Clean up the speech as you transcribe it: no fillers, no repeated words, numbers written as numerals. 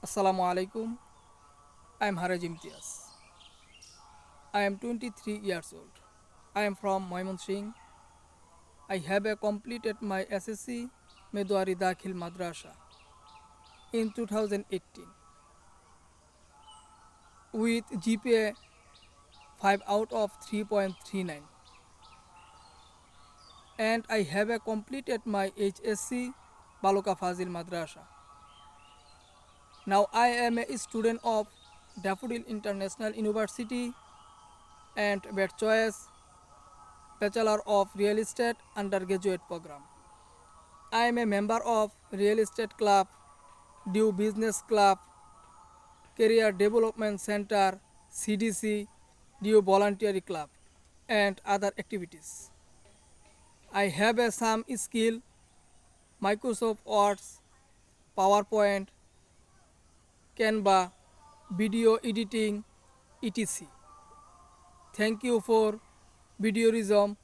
Assalamu alaikum. I am Haraj Imtiaz. I am 23 years old. I am from Mymensingh. I have completed my SSC Medwari Dakhil Madrasa in 2018 with GPA 5 out of 3.39, and I have completed my HSC Baloka Fazil Madrasa. Now I am a student of Daffodil International University and best choice Bachelor of Real Estate undergraduate program. I am a member of Real Estate Club, Due Business Club, Career Development Center, CDC, Due Voluntary Club, and other activities. I have some skill, Microsoft Words, PowerPoint, Canva, video editing, etc. Thank you for videoism.